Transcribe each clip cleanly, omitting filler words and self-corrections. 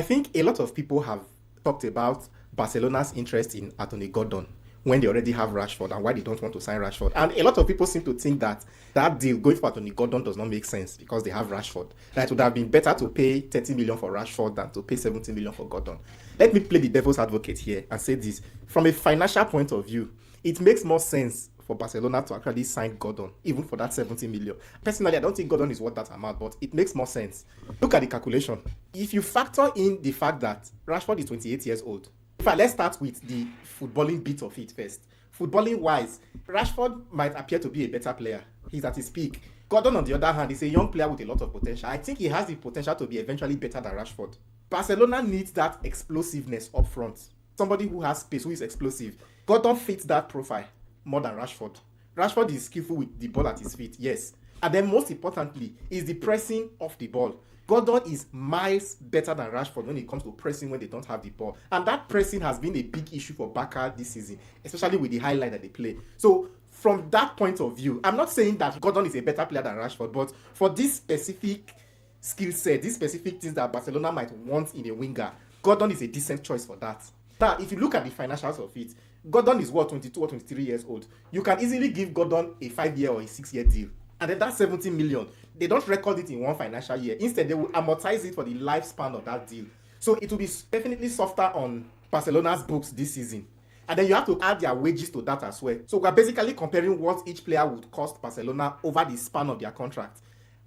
think a lot of people have talked about Barcelona's interest in Anthony Gordon when they already have Rashford and why they don't want to sign Rashford. And a lot of people seem to think that that deal going for Anthony Gordon does not make sense because they have Rashford. That it would have been better to pay 30 million for Rashford than to pay 70 million for Gordon. Let me play the devil's advocate here and say this. From a financial point of view, it makes more sense for Barcelona to actually sign Gordon, even for that 70 million. Personally, I don't think Gordon is worth that amount, but it makes more sense. Look at the calculation. If you factor in the fact that Rashford is 28 years old, in fact, let's start with the footballing bit of it first. Footballing wise, Rashford might appear to be a better player. He's at his peak. Gordon, on the other hand, is a young player with a lot of potential. I think he has the potential to be eventually better than Rashford. Barcelona needs that explosiveness up front. Somebody who has space, who is explosive. Gordon fits that profile more than Rashford. Rashford is skillful with the ball at his feet, yes. And then most importantly, is the pressing of the ball. Gordon is miles better than Rashford when it comes to pressing when they don't have the ball. And that pressing has been a big issue for Barca this season, especially with the high line that they play. So from that point of view, I'm not saying that Gordon is a better player than Rashford, but for this specific skill set, these specific things that Barcelona might want in a winger, Gordon is a decent choice for that. Now, if you look at the financials of it, Gordon is 22 or 23 years old. You can easily give Gordon a 5-year or a 6-year deal. And then that 70 million, they don't record it in one financial year. Instead, they will amortize it for the lifespan of that deal. So it will be definitely softer on Barcelona's books this season. And then you have to add their wages to that as well. So we're basically comparing what each player would cost Barcelona over the span of their contract.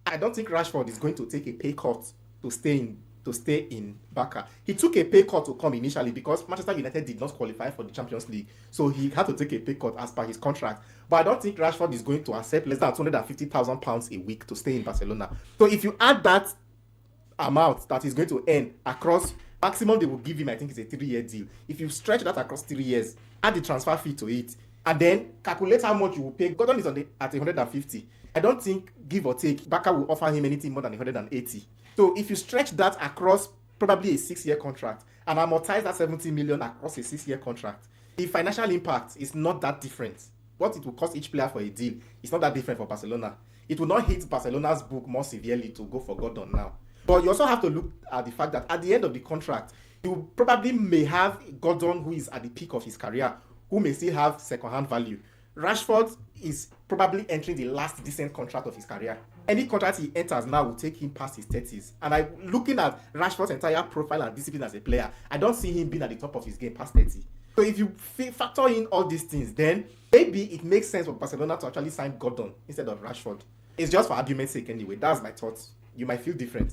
I don't think Rashford is going to take a pay cut to stay in Barca. He took a pay cut to come initially because Manchester United did not qualify for the Champions League. So he had to take a pay cut as per his contract. But I don't think Rashford is going to accept less than £250,000 a week to stay in Barcelona. So if you add that amount that he's going to earn across, maximum they will give him, I think it's a 3-year deal. If you stretch that across 3 years, add the transfer fee to it, and then calculate how much you will pay. Gordon is at 150. I don't think, give or take, Barca will offer him anything more than 180. So if you stretch that across probably a 6-year contract and amortize that 70 million across a 6-year contract, the financial impact is not that different. What it will cost each player for a deal is not that different for Barcelona. It will not hit Barcelona's book more severely to go for Gordon now. But you also have to look at the fact that at the end of the contract, you probably may have Gordon who is at the peak of his career, who may still have second-hand value. Rashford is probably entering the last decent contract of his career. Any contract he enters now will take him past his 30s. And looking at Rashford's entire profile and discipline as a player, I don't see him being at the top of his game past 30. So if you factor in all these things, then maybe it makes sense for Barcelona to actually sign Gordon instead of Rashford. It's just for argument's sake anyway. That's my thoughts. You might feel different.